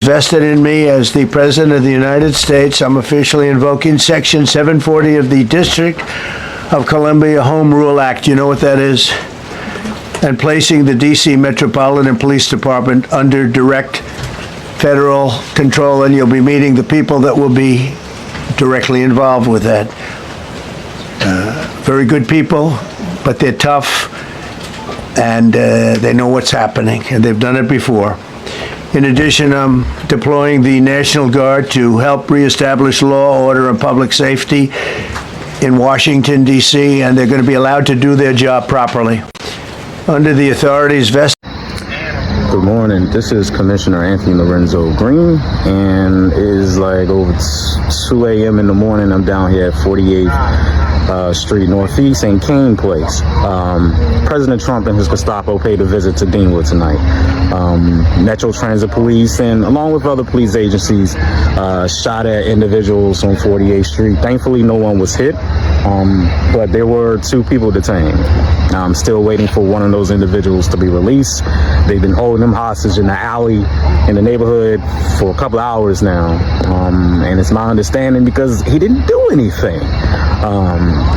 Vested in me as the President of the United States, I'm officially invoking Section 740 of the District of Columbia Home Rule Act. You know what that is? And placing the D.C. Metropolitan Police Department under direct federal control, and you'll be meeting the people that will be directly involved with that. Very good people, but they're tough, and they know what's happening, and they've done it before. In addition, I'm deploying the National Guard to help reestablish law, order, and public safety in Washington, D.C., and they're going to be allowed to do their job properly. Under the authorities vested. Good morning. This is Commissioner Anthony Lorenzo Green, and it is like over 2 a.m. in the morning. I'm down here at 48th Street Northeast and Kane Place. President Trump and his Gestapo paid a visit to Deanwood tonight. Metro Transit Police and along with other police agencies shot at individuals on 48th Street. Thankfully, no one was hit, but there were 2 people detained. I'm still waiting for one of those individuals to be released. They've been holding him hostage in the alley in the neighborhood for a couple of hours now, and it's my understanding because he didn't do anything.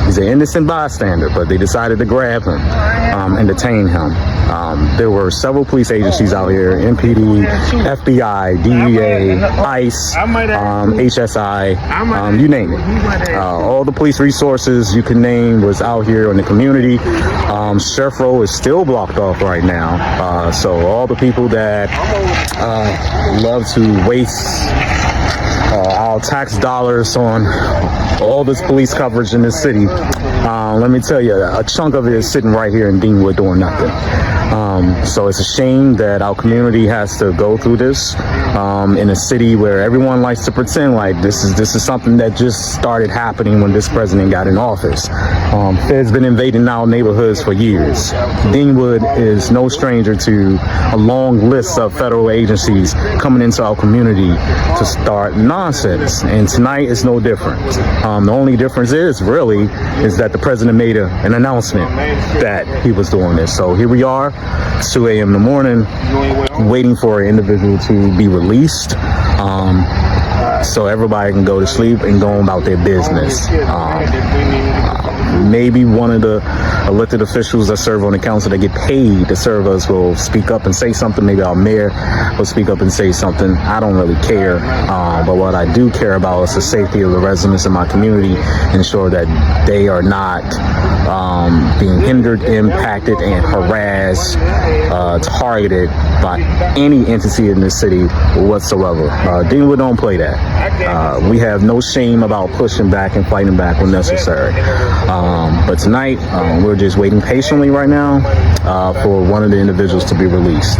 He's an innocent bystander, but they decided to grab him and detain him. There were several police agencies out here: MPD, FBI, DEA, ICE, HSI, you name it. All the police resources you can name was out here in the community. Sheriff Row is still blocked off right now. So all the people that love to waste our tax dollars on all this police coverage in this city, let me tell you, a chunk of it is sitting right here in Deanwood doing nothing. So it's a shame that our community has to go through this in a city where everyone likes to pretend like this is something that just started happening when this president got in office. Feds been invading our neighborhoods for years. Deanwood is no stranger to a long list of federal agencies coming into our community to start nonsense, and tonight is no different. The only difference is that the president made an announcement that he was doing this. So here we are, 2 a.m. in the morning, waiting for an individual to be released, so everybody can go to sleep and go about their business. Maybe one of the elected officials that serve on the council that get paid to serve us will speak up and say something. Maybe our mayor will speak up and say something. I don't really care. But what I do care about is the safety of the residents in my community, ensure that they are not being hindered, impacted, and harassed, targeted by any entity in this city whatsoever. Deanwood don't play that. We have no shame about pushing back and fighting back when necessary. But tonight, we're just waiting patiently right now for one of the individuals to be released.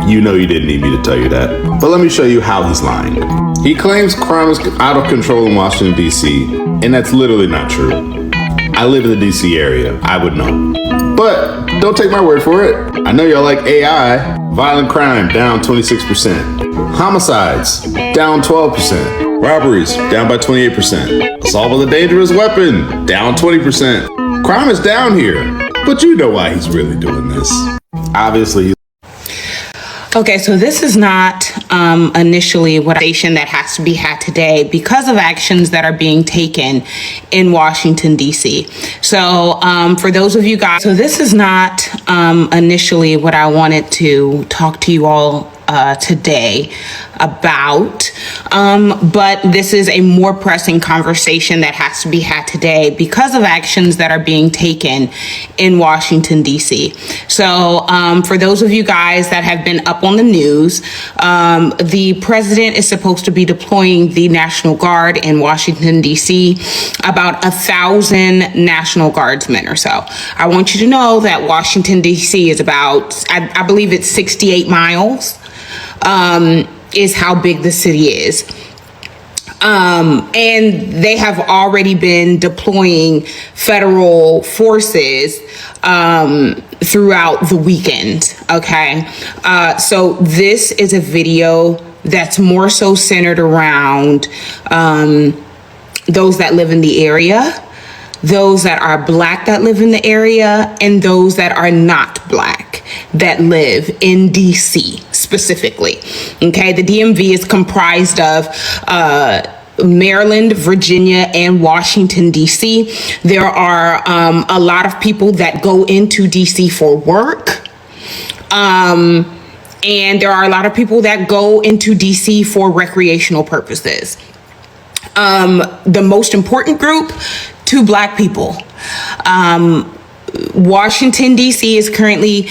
You know you didn't need me to tell you that, but let me show you how he's lying. He claims crime is out of control in Washington, D.C., and that's literally not true. I live in the D.C. area, I would know. But don't take my word for it. I know y'all like AI. Violent crime down 26%. Homicides down 12%. Robberies down by 28%. Assault with a dangerous weapon down 20%. Crime is down here, but you know why he's really doing this. Obviously. Okay, so this is not initially what that has to be had today because of actions that are being taken in Washington, D.C. So for those of you guys, so this is not initially what I wanted to talk to you all today about, but this is a more pressing conversation that has to be had today because of actions that are being taken in Washington, D.C. So for those of you guys that have been up on the news, the president is supposed to be deploying the National Guard in Washington, D.C., about 1,000 National Guardsmen or so. I want you to know that Washington, D.C. is about, I believe it's 68 miles. Is how big the city is. And they have already been deploying federal forces throughout the weekend. Okay. So this is a video that's more so centered around those that live in the area, those that are Black that live in the area, and those that are not Black. that live in DC specifically. Okay, the DMV is comprised of Maryland, Virginia, and Washington, D.C. There are a lot of people that go into D.C. for work. And there are a lot of people that go into D.C. for recreational purposes. The most important group, 2 Black people. Washington, D.C. is currently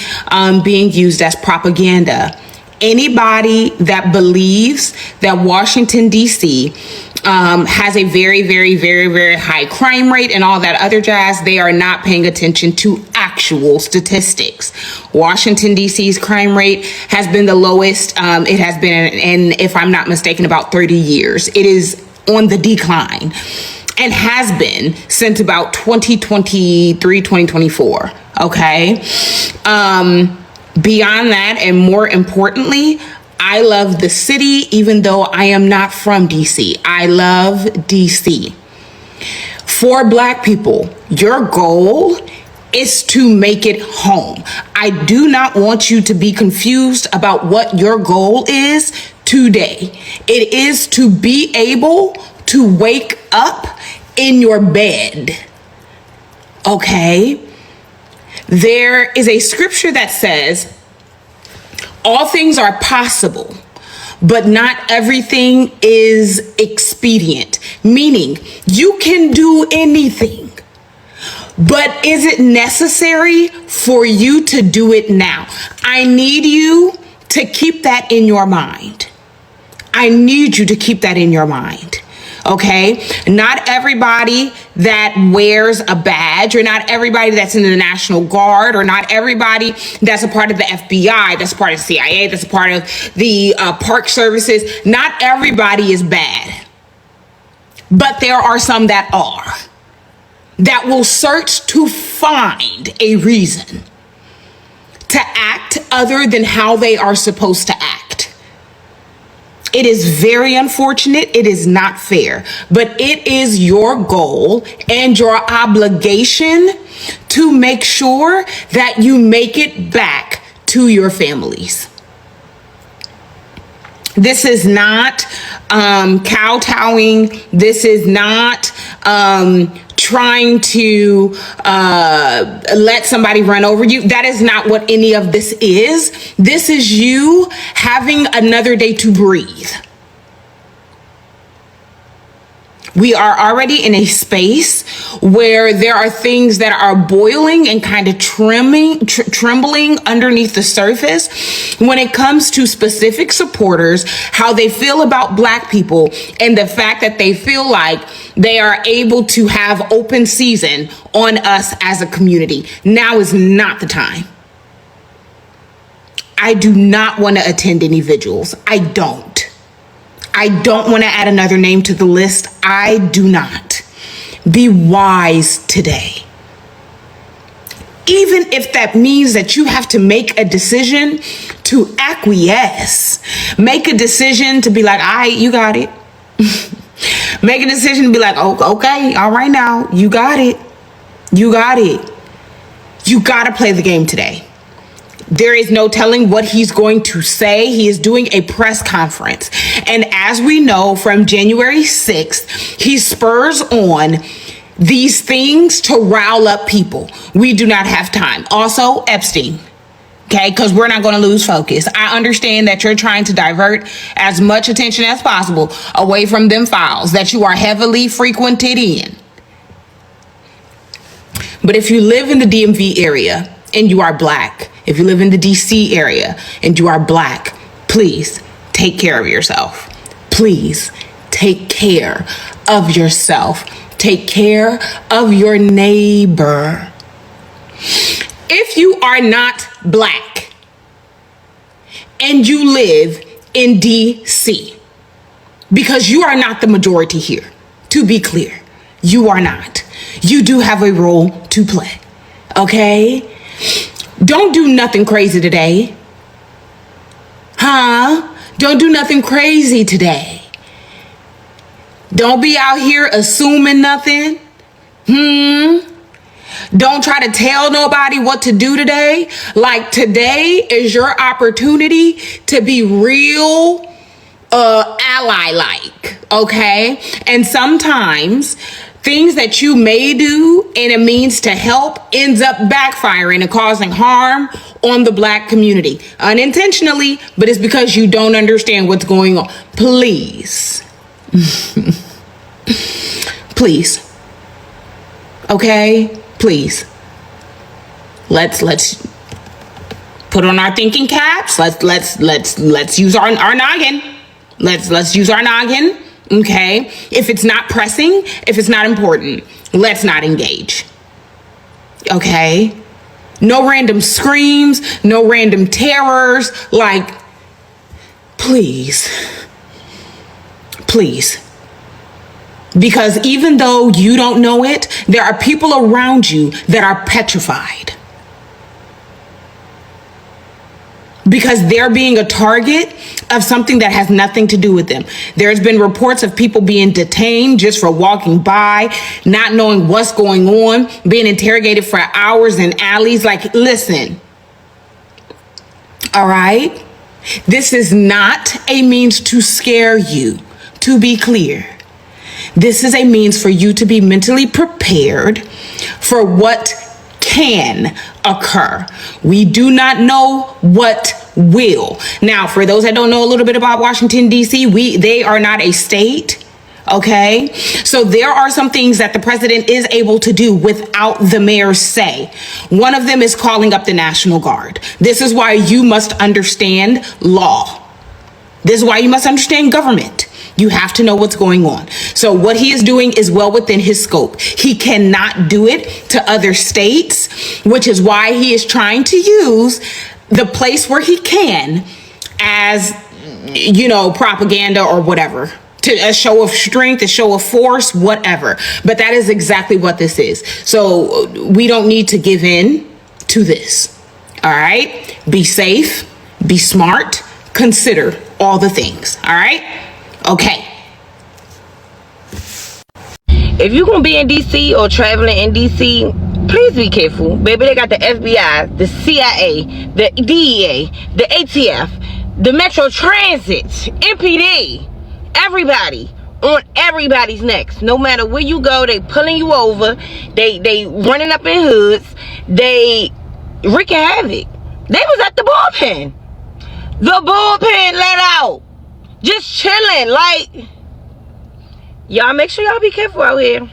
being used as propaganda. Anybody that believes that Washington, D.C. Has a very, very, very, very high crime rate and all that other jazz, they are not paying attention to actual statistics. Washington, D.C.'s crime rate has been the lowest it has been in, if I'm not mistaken, about 30 years. It is on the decline and has been since about 2023, 2024. Okay. Beyond that, and more importantly, I love the city, even though I am not from DC. I love DC. For Black people, your goal is to make it home. I do not want you to be confused about what your goal is today. It is to be able to wake up in your bed. Okay? There is a scripture that says, all things are possible, but not everything is expedient. Meaning, you can do anything, but is it necessary for you to do it now? I need you to keep that in your mind. I need you to keep that in your mind. Okay, not everybody that wears a badge, or not everybody that's in the National Guard, or not everybody that's a part of the FBI, that's part of the CIA, that's a part of the park services. Not everybody is bad, but there are some that are, that will search to find a reason to act other than how they are supposed to act. It is very unfortunate. It is not fair, but it is your goal and your obligation to make sure that you make it back to your families. This is not kowtowing. This is not trying to let somebody run over you. That is not what any of this is. This is you having another day to breathe. We are already in a space where there are things that are boiling and kind of trembling underneath the surface when it comes to specific supporters, how they feel about Black people, and the fact that they feel like they are able to have open season on us as a community. Now is not the time. I do not want to attend any vigils. I don't want to add another name to the list. I do not. Be wise today. Even if that means that you have to make a decision to acquiesce, make a decision to be like, all right, you got it. Make a decision to be like, oh, okay, all right now, you got it. You got it. You got to play the game today. There is no telling what he's going to say. He is doing a press conference. And as we know from January 6th, he spurs on these things to rile up people. We do not have time. Also, Epstein. Okay, because we're not going to lose focus. I understand that you're trying to divert as much attention as possible away from them files that you are heavily frequented in. But if you live in the DMV area and you are Black, if you live in the DC area and you are Black, please take care of yourself. Please take care of yourself. Take care of your neighbor. If you are not Black and you live in DC, because you are not the majority here, to be clear, you are not. You do have a role to play, okay? Don't do nothing crazy today. Don't do nothing crazy today. Don't be out here assuming nothing. don't try to tell nobody what to do today. Like, today is your opportunity to be real ally like, okay? And sometimes things that you may do in a means to help ends up backfiring and causing harm on the Black community unintentionally, but it's because you don't understand what's going on. Please. Please. Okay? Please. Let's put on our thinking caps. Let's use our noggin. Let's use our noggin. Okay? If it's not pressing, if it's not important, let's not engage. Okay? No random screams, no random terrors. Like, please. Please. Because even though you don't know it, there are people around you that are petrified. Because they're being a target of something that has nothing to do with them. There's been reports of people being detained just for walking by, not knowing what's going on, being interrogated for hours in alleys. Like, listen, all right? This is not a means to scare you, to be clear. This is a means for you to be mentally prepared for what can occur. We do not know what will. Now, for those that don't know a little bit about Washington, D.C., they are not a state. Okay, so there are some things that the president is able to do without the mayor's say. One of them is calling up the National Guard. This is why you must understand law. This is why you must understand government. You have to know what's going on. So what he is doing is well within his scope. He cannot do it to other states, which is why he is trying to use the place where he can as, propaganda or whatever. To a show of strength, a show of force, whatever. But that is exactly what this is. So we don't need to give in to this. All right? Be safe, be smart, consider all the things. All right? Okay. If you're going to be in D.C. or traveling in D.C., please be careful. Baby, they got the FBI, the CIA, the DEA, the ATF, the Metro Transit, MPD. Everybody on everybody's necks. No matter where you go, they pulling you over. They running up in hoods. They wreaking havoc. They was at the bullpen. The bullpen let out. Just chilling. Like, y'all make sure y'all be careful out here.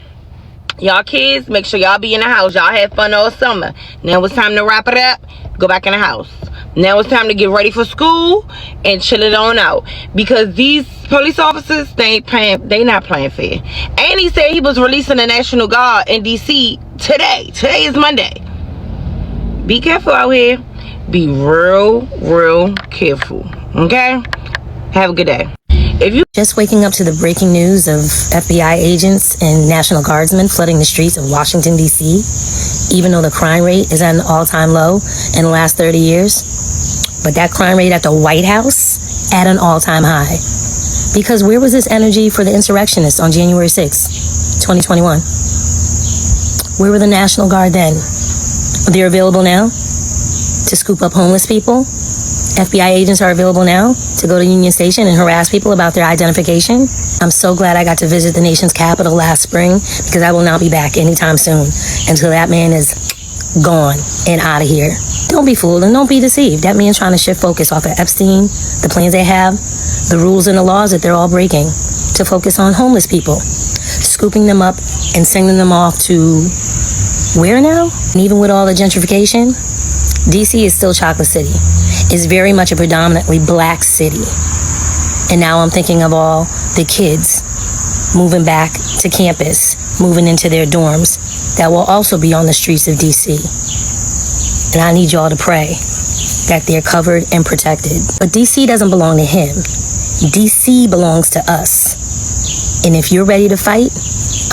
Y'all kids, make sure y'all be in the house. Y'all had fun all summer. Now it's time to wrap it up. Go back in the house. Now it's time to get ready for school and chill it on out. Because these police officers, they not playing fair. And he said he was releasing the National Guard in D.C. today. Today is Monday. Be careful out here. Be real careful. Okay? Have a good day. If you just waking up to the breaking news of FBI agents and National Guardsmen flooding the streets of Washington, D.C., even though the crime rate is at an all-time low in the last 30 years. But that crime rate at the White House at an all-time high. Because where was this energy for the insurrectionists on January 6, 2021? Where were the National Guard then? They're available now to scoop up homeless people. FBI agents are available now to go to Union Station and harass people about their identification. I'm so glad I got to visit the nation's capital last spring because I will not be back anytime soon until that man is gone and out of here. Don't be fooled and don't be deceived. That man's trying to shift focus off of Epstein, the plans they have, the rules and the laws that they're all breaking to focus on homeless people, scooping them up and sending them off to where now? And even with all the gentrification, DC is still Chocolate City. It's very much a predominantly black city. And now I'm thinking of all the kids moving back to campus, moving into their dorms that will also be on the streets of DC. And I need y'all to pray that they're covered and protected. But DC doesn't belong to him. DC belongs to us. And if you're ready to fight,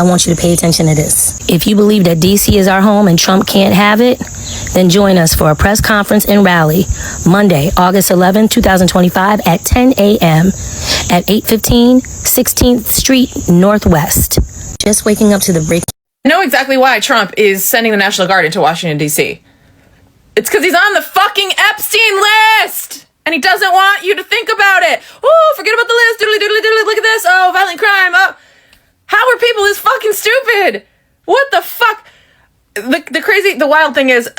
I want you to pay attention to this. If you believe that DC is our home and Trump can't have it, then join us for a press conference and rally Monday, August 11, 2025 at 10 a.m. at 815 16th Street Northwest. Just waking up to the breaking I know exactly why Trump is sending the National Guard into Washington, D.C. It's because he's on the fucking Epstein list! And he doesn't want you to think about it. Oh, forget about the list. Doodly doodly doodly. Look at this. Oh, violent crime. Oh. How are people this fucking stupid? What the fuck? The wild thing is,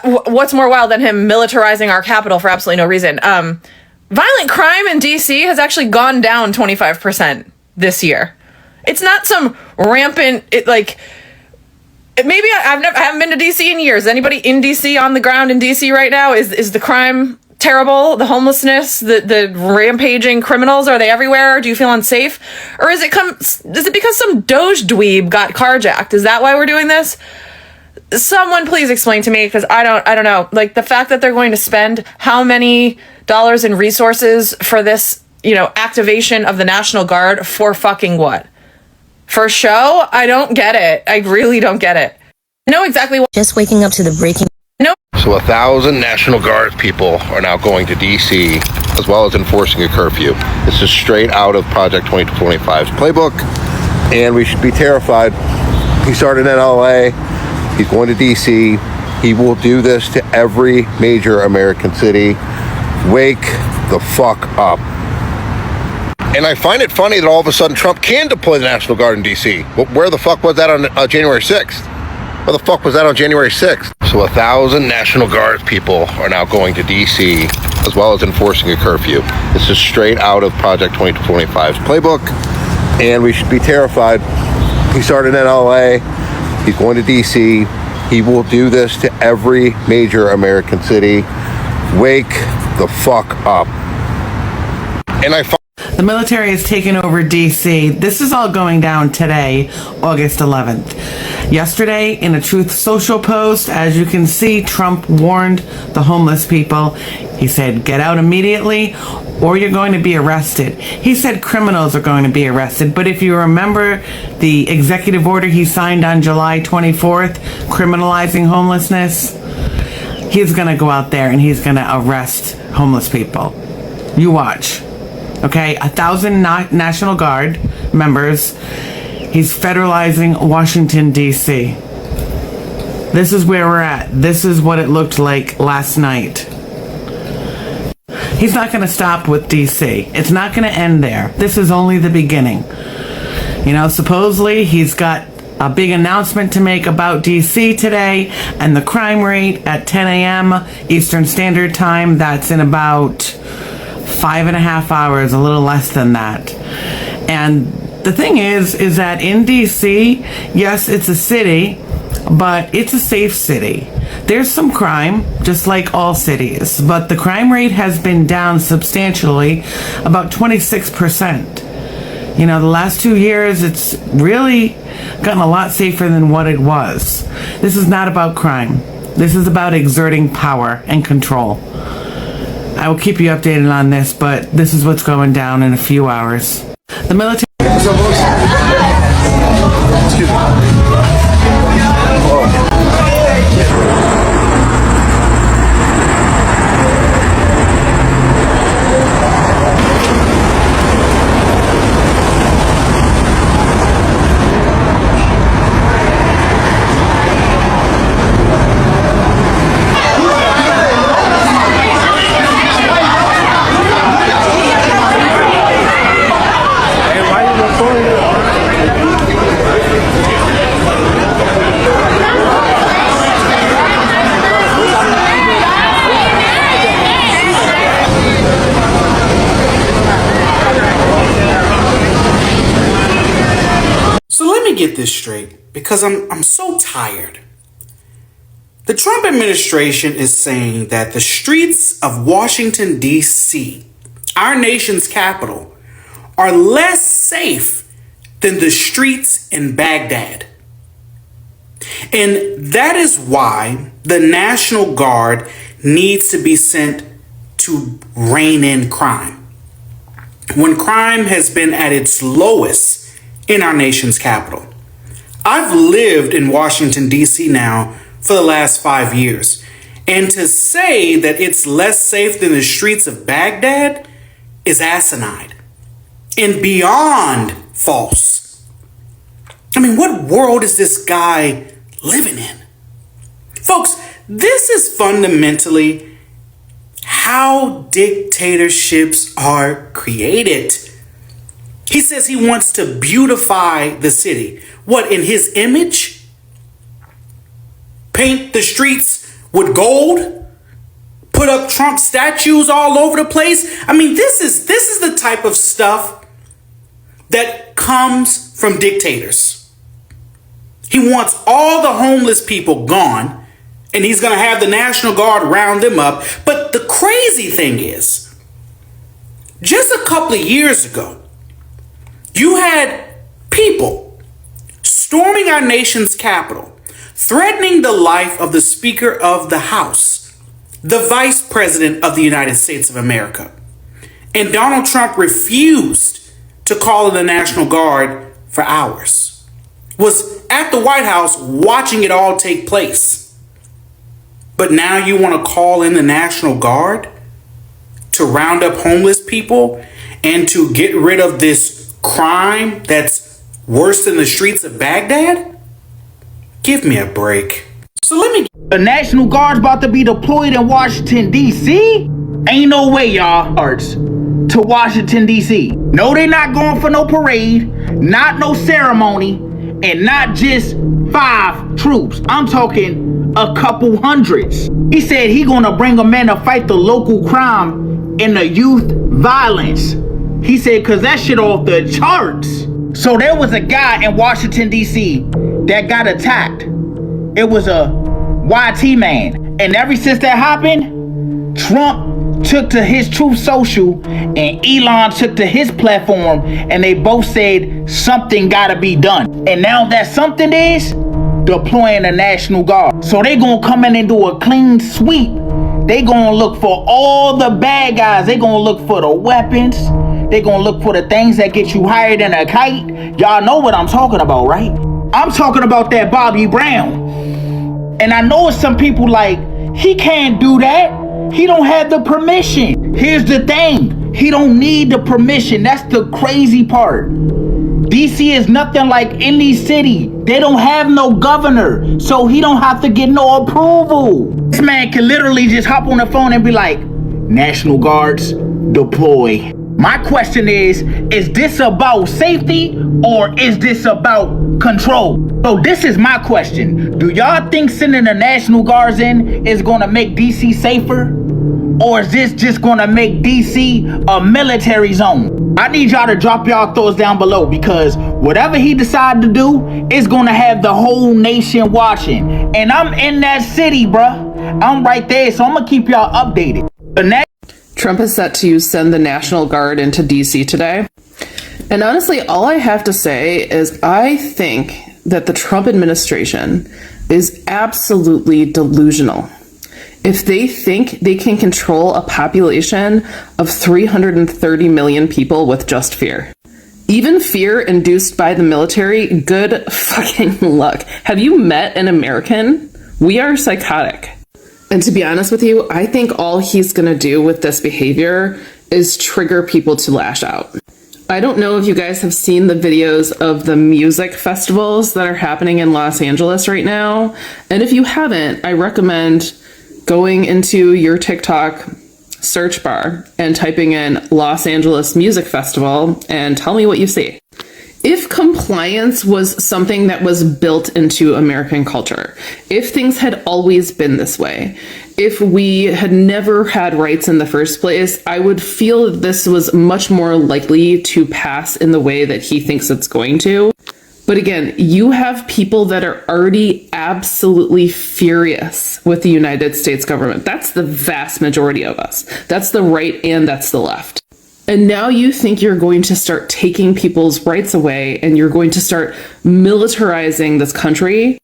what's more wild than him militarizing our capital for absolutely no reason? Violent crime in DC has actually gone down 25% this year. It's not some rampant, maybe I haven't been to DC in years. Anybody in DC, on the ground in DC right now? Is the crime terrible? The homelessness, the rampaging criminals, are they everywhere? Do you feel unsafe? Or is it because some Doge dweeb got carjacked? Is that why we're doing this? Someone please explain to me, because I don't know. Like, the fact that they're going to spend how many dollars in resources for this, activation of the National Guard for fucking what? For show? I don't get it. I really don't get it. I know exactly what. Just waking up to the breaking. No. So 1,000 National Guard people are now going to D.C. as well as enforcing a curfew. This is straight out of Project 2025's playbook, and we should be terrified. He started in L.A., he's going to D.C., he will do this to every major American city. Wake the fuck up. And I find it funny that all of a sudden Trump can deploy the National Guard in D.C. Where the fuck was that on January 6th? Where the fuck was that on January 6th? So 1,000 National Guard people are now going to D.C. as well as enforcing a curfew. This is straight out of Project 2025's playbook, and we should be terrified. He started in L.A., he's going to D.C., he will do this to every major American city. Wake the fuck up. And the military has taken over D.C. This is all going down today, August 11th. Yesterday, in a Truth Social post, as you can see, Trump warned the homeless people. He said, get out immediately or you're going to be arrested. He said criminals are going to be arrested. But if you remember the executive order he signed on July 24th, criminalizing homelessness, he's going to go out there and he's going to arrest homeless people. You watch. Okay, 1,000 National Guard members. He's federalizing Washington, D.C. This is where we're at. This is what it looked like last night. He's not going to stop with D.C. It's not going to end there. This is only the beginning. Supposedly he's got a big announcement to make about D.C. today and the crime rate at 10 a.m. Eastern Standard Time. That's in about 5.5 hours, a little less than that. And the thing is that in DC, yes, it's a city, but it's a safe city. There's some crime, just like all cities, but the crime rate has been down substantially, about 26%. The last 2 years, it's really gotten a lot safer than what it was. This is not about crime. This is about exerting power and control. I will keep you updated on this, but this is what's going down in a few hours. The military... Excuse me. Get this straight, because I'm so tired. The Trump administration is saying that the streets of Washington, D.C., our nation's capital, are less safe than the streets in Baghdad. And that is why the National Guard needs to be sent to rein in crime. When crime has been at its lowest in our nation's capital. I've lived in Washington, D.C. now for the last 5 years. And to say that it's less safe than the streets of Baghdad is asinine and beyond false. I mean, what world is this guy living in? Folks, this is fundamentally how dictatorships are created. He says he wants to beautify the city. What, in his image? Paint the streets with gold? Put up Trump statues all over the place? I mean, this is the type of stuff that comes from dictators. He wants all the homeless people gone, and he's going to have the National Guard round them up. But the crazy thing is, just a couple of years ago, you had people storming our nation's capital, threatening the life of the Speaker of the House, the Vice President of the United States of America. And Donald Trump refused to call in the National Guard for hours. Was at the White House watching it all take place. But now you want to call in the National Guard to round up homeless people and to get rid of this crime that's worse than the streets of Baghdad? Give me a break. So let me... The National Guard's about to be deployed in Washington, D.C.? Ain't no way, y'all. To Washington, D.C. No, they're not going for no parade, not no ceremony, and not just 5 troops. I'm talking a couple hundreds. He said he gonna bring them in to fight the local crime and the youth violence. He said, cause that shit off the charts. So there was a guy in Washington, D.C. that got attacked. It was a YT man. And ever since that happened, Trump took to his Truth Social and Elon took to his platform, and they both said something gotta be done. And now that something is deploying the National Guard. So they gonna come in and do a clean sweep. They gonna look for all the bad guys. They gonna look for the weapons. They gonna look for the things that get you higher than a kite. Y'all know what I'm talking about, right? I'm talking about that Bobby Brown. And I know some people like, he can't do that. He don't have the permission. Here's the thing. He don't need the permission. That's the crazy part. DC is nothing like any city. They don't have no governor. So he don't have to get no approval. This man can literally just hop on the phone and be like, National Guards, deploy. My question is this about safety or is this about control? So this is my question. Do y'all think sending the National Guards in is gonna make DC safer? Or is this just gonna make DC a military zone? I need y'all to drop y'all thoughts down below, because whatever he decides to do is gonna have the whole nation watching. And I'm in that city, bruh. I'm right there, so I'm gonna keep y'all updated. Trump is set to send the National Guard into DC today. And honestly, all I have to say is I think that the Trump administration is absolutely delusional. If they think they can control a population of 330 million people with just fear. Even fear induced by the military, good fucking luck. Have you met an American? We are psychotic. And to be honest with you, I think all he's gonna do with this behavior is trigger people to lash out. I don't know if you guys have seen the videos of the music festivals that are happening in Los Angeles right now. And if you haven't, I recommend going into your TikTok search bar and typing in Los Angeles Music Festival and tell me what you see. If compliance was something that was built into American culture, if things had always been this way, if we had never had rights in the first place, I would feel that this was much more likely to pass in the way that he thinks it's going to. But again, you have people that are already absolutely furious with the United States government. That's the vast majority of us. That's the right and that's the left. And now you think you're going to start taking people's rights away and you're going to start militarizing this country.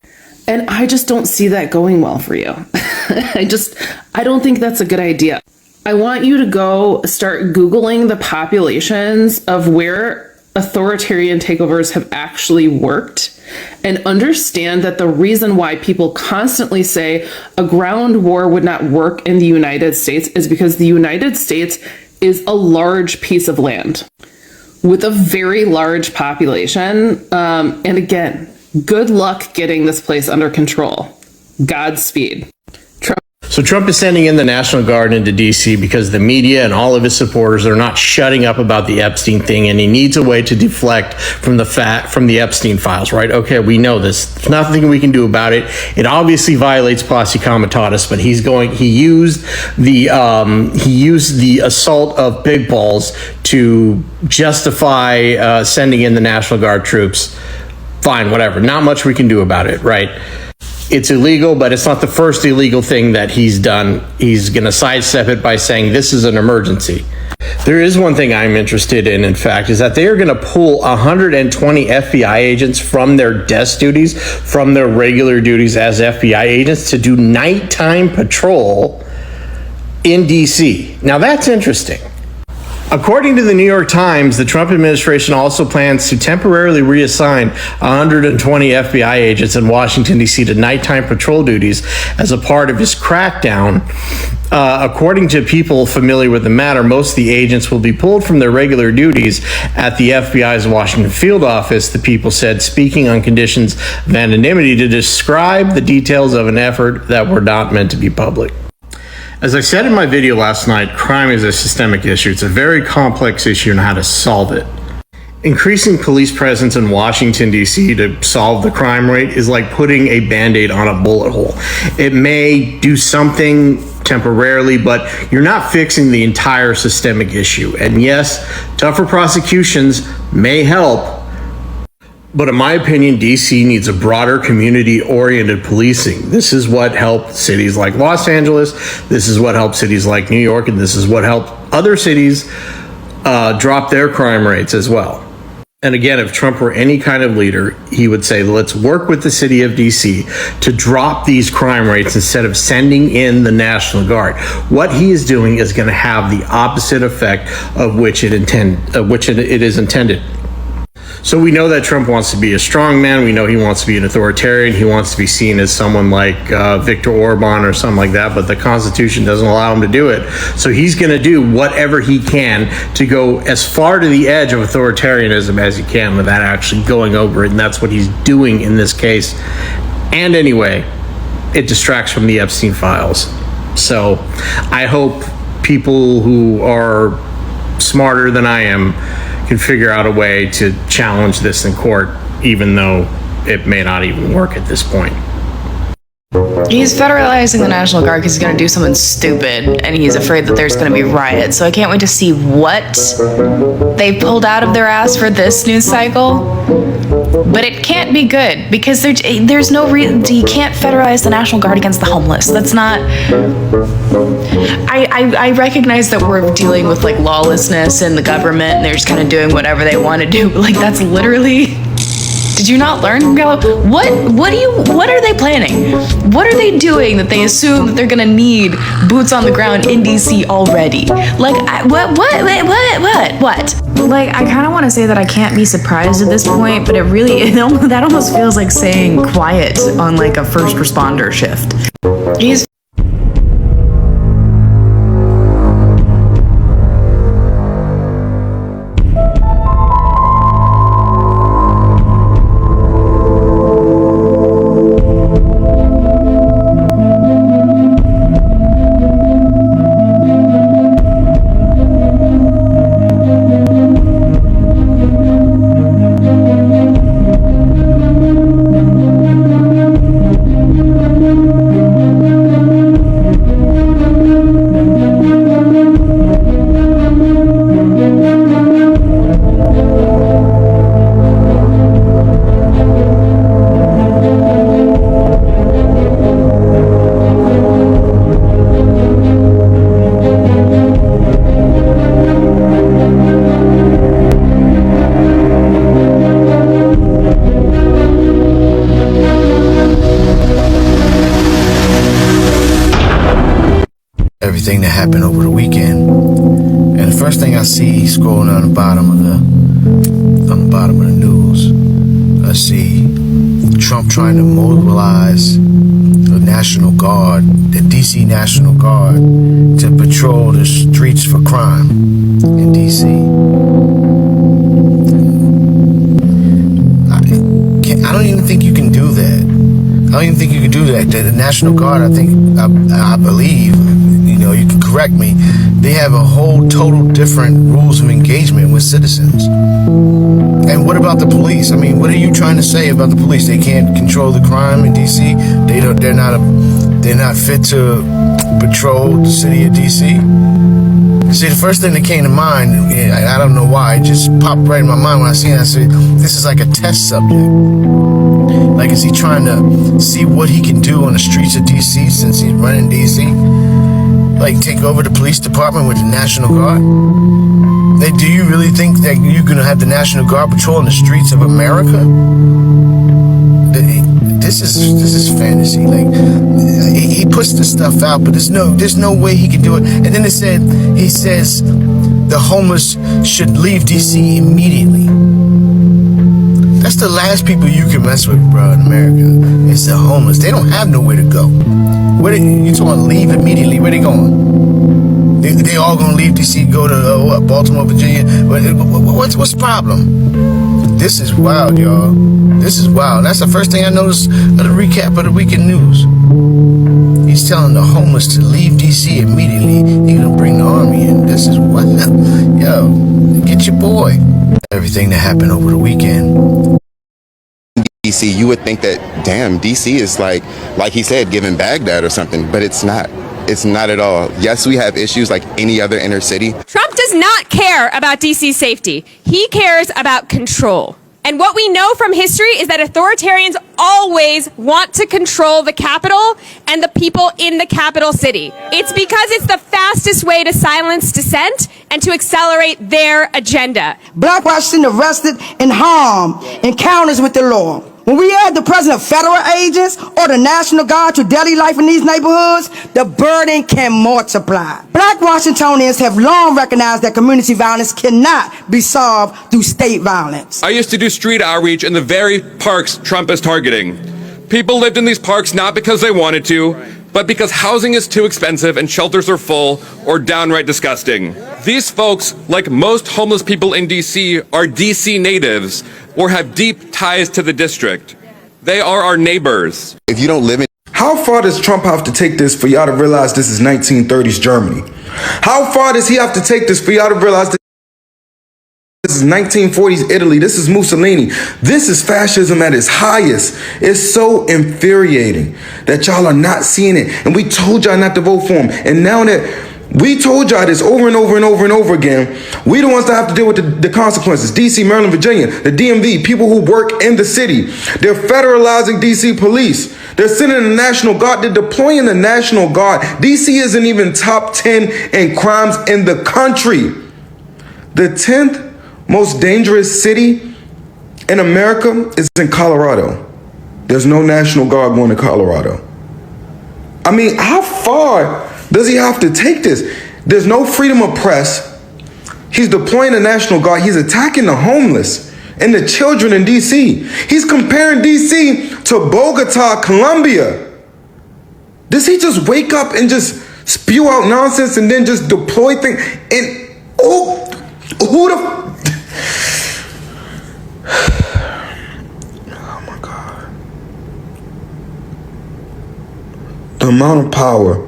And I just don't see that going well for you. I don't think that's a good idea. I want you to go start Googling the populations of where authoritarian takeovers have actually worked and understand that the reason why people constantly say a ground war would not work in the United States is because the United States is a large piece of land. with a very large population. And again, good luck getting this place under control. Godspeed. So Trump is sending in the National Guard into D.C. because the media and all of his supporters are not shutting up about the Epstein thing, and he needs a way to deflect from the Epstein files, right? Okay, we know this. There's nothing we can do about it. It obviously violates posse comitatus, but he used the assault of big balls to justify sending in the National Guard troops. Fine, whatever. Not much we can do about it, right? It's illegal, but it's not the first illegal thing that he's done. He's going to sidestep it by saying this is an emergency. There is one thing I'm interested in fact, is that they are going to pull 120 FBI agents from their desk duties, from their regular duties as FBI agents, to do nighttime patrol in D.C. Now that's interesting. According to the New York Times, the Trump administration also plans to temporarily reassign 120 FBI agents in Washington, D.C. to nighttime patrol duties as a part of his crackdown. According to people familiar with the matter, most of the agents will be pulled from their regular duties at the FBI's Washington field office, the people said, speaking on conditions of anonymity to describe the details of an effort that were not meant to be public. As I said in my video last night, crime is a systemic issue. It's a very complex issue and how to solve it. Increasing police presence in Washington, D.C. to solve the crime rate is like putting a Band-Aid on a bullet hole. It may do something temporarily, but you're not fixing the entire systemic issue. And yes, tougher prosecutions may help, but in my opinion, D.C. needs a broader community-oriented policing. This is what helped cities like Los Angeles, this is what helped cities like New York, and this is what helped other cities drop their crime rates as well. And again, if Trump were any kind of leader, he would say, let's work with the city of D.C. to drop these crime rates instead of sending in the National Guard. What he is doing is going to have the opposite effect of which it is intended. So we know that Trump wants to be a strong man. We know he wants to be an authoritarian. He wants to be seen as someone like Viktor Orban or something like that, but the Constitution doesn't allow him to do it. So he's going to do whatever he can to go as far to the edge of authoritarianism as he can without actually going over it, and that's what he's doing in this case. And anyway, it distracts from the Epstein files. So I hope people who are smarter than I am can figure out a way to challenge this in court, even though it may not even work at this point. He's federalizing the National Guard because he's going to do something stupid, and he's afraid that there's going to be riots. So I can't wait to see what they pulled out of their ass for this news cycle. But it can't be good because there's no reason. You can't federalize the National Guard against the homeless. That's not. I recognize that we're dealing with like lawlessness in the government, and they're just kind of doing whatever they want to do. But like that's literally. Did you not learn from Gallup? What are they planning? What are they doing that they assume that they're gonna need boots on the ground in DC already? Like, what? Like, I kind of want to say that I can't be surprised at this point, but that almost feels like saying quiet on like a first responder shift. He's everything that happened over the weekend. And the first thing I see scrolling on the bottom of the news, I see Trump trying to mobilize the National Guard, the DC National Guard, to patrol the streets for crime in DC. don't even think you can do that. I don't even think you can do that. The National Guard, I believe, you can correct me, they have a whole total different rules of engagement with citizens. And what about the police? I mean, what are you trying to say about the police? They can't control the crime in DC? They're not fit to patrol the city of DC? See, the first thing that came to mind, I don't know why, it just popped right in my mind when I seen it. I said, this is like a test subject. Like, is he trying to see what he can do on the streets of DC since he's running DC? Like, take over the police department with the National Guard? Do you really think that you're going to have the National Guard patrolling the streets of America? This is fantasy. Like, he puts the stuff out, but there's no way he can do it. And then he says the homeless should leave DC immediately. That's the last people you can mess with, bro, in America. It's the homeless. They don't have nowhere to go. You talking about leave immediately? Where they going? They all gonna leave DC, go to Baltimore, Virginia. What's the problem? This is wild, y'all. This is wild. That's the first thing I noticed of the recap of the weekend news. He's telling the homeless to leave DC immediately. He's gonna bring the army in. This is wild. Yo, get your boy. Everything that happened over the weekend. DC, you would think that, damn, DC is like he said, giving Baghdad or something, but it's not. It's not at all. Yes, we have issues like any other inner city. Trump does not care about DC's safety. He cares about control. And what we know from history is that authoritarians always want to control the capital and the people in the capital city. It's because it's the fastest way to silence dissent and to accelerate their agenda. Black Washington arrested and harmed encounters with the law. When we add the presence of federal agents or the National Guard to daily life in these neighborhoods, the burden can multiply. Black Washingtonians have long recognized that community violence cannot be solved through state violence. I used to do street outreach in the very parks Trump is targeting. People lived in these parks not because they wanted to, but because housing is too expensive and shelters are full or downright disgusting. These folks, like most homeless people in DC, are DC natives or have deep ties to the district. They are our neighbors. If you don't live in... How far does Trump have to take this for y'all to realize this is 1930s Germany? How far does he have to take this for y'all to realize this is 1940s Italy? This is Mussolini. This is fascism at its highest. It's so infuriating that y'all are not seeing it. And we told y'all not to vote for him. And now that we told y'all this over and over and over and over again, we the ones that have to deal with the consequences. DC, Maryland, Virginia, the DMV, people who work in the city. They're federalizing DC police. They're sending the National Guard. They're deploying the National Guard. DC isn't even top 10 in crimes in the country. The 10th most dangerous city in America is in Colorado. There's no National Guard going to Colorado. I mean, how far does he have to take this? There's no freedom of press. He's deploying the National Guard. He's attacking the homeless and the children in DC. He's comparing DC to Bogota, Colombia. Does he just wake up and just spew out nonsense and then just deploy things? And who the... Oh my God. The amount of power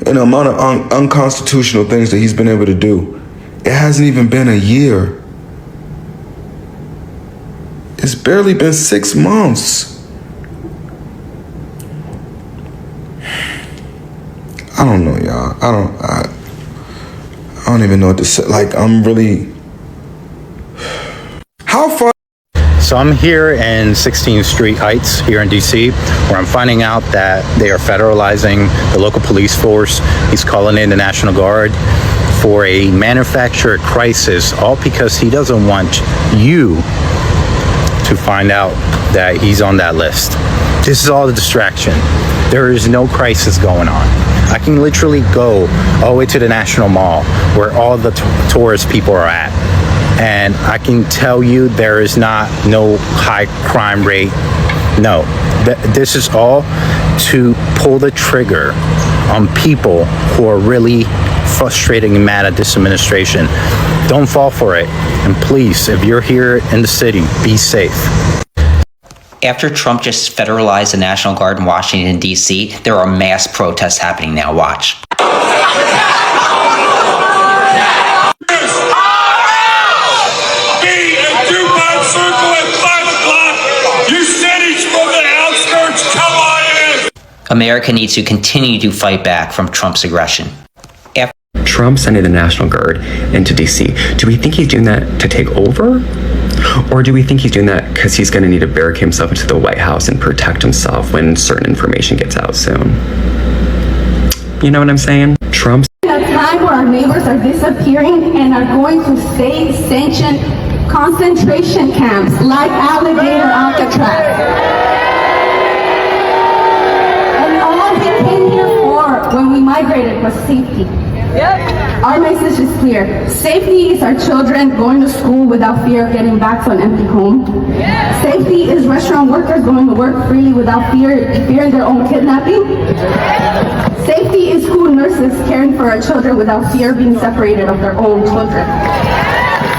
and the amount of unconstitutional things that he's been able to do. It hasn't even been a year. It's barely been 6 months. I don't know, y'all. I don't even know what to say. Like, I'm really... How far... So I'm here in 16th Street Heights here in DC, where I'm finding out that they are federalizing the local police force. He's calling in the National Guard for a manufactured crisis, all because he doesn't want you to find out that he's on that list. This is all a distraction. There is no crisis going on. I can literally go all the way to the National Mall where all the tourist people are at. And I can tell you there is no high crime rate. No, this is all to pull the trigger on people who are really frustrated and mad at this administration. Don't fall for it. And please, if you're here in the city, be safe. After Trump just federalized the National Guard in Washington, D.C., there are mass protests happening now. Watch. America needs to continue to fight back from Trump's aggression. Trump sending the National Guard into D.C., do we think he's doing that to take over? Or do we think he's doing that because he's going to need to barricade himself into the White House and protect himself when certain information gets out soon? You know what I'm saying? Trump's in a time where our neighbors are disappearing and are going to state-sanctioned concentration camps like Alligator Alcatraz. Came here for when we migrated was safety. Yep. Our message is clear. Safety is our children going to school without fear of getting back to an empty home. Yeah. Safety is restaurant workers going to work freely without fearing their own kidnapping. Yeah. Safety is school nurses caring for our children without fear of being separated of their own children.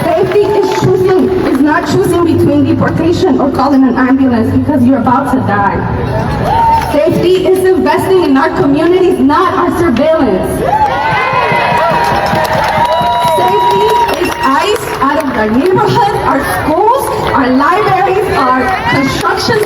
Safety is not choosing between deportation or calling an ambulance because you're about to die. Safety is investing in our communities, not our surveillance. Safety is ICE out of our neighborhoods, our schools, our libraries, our construction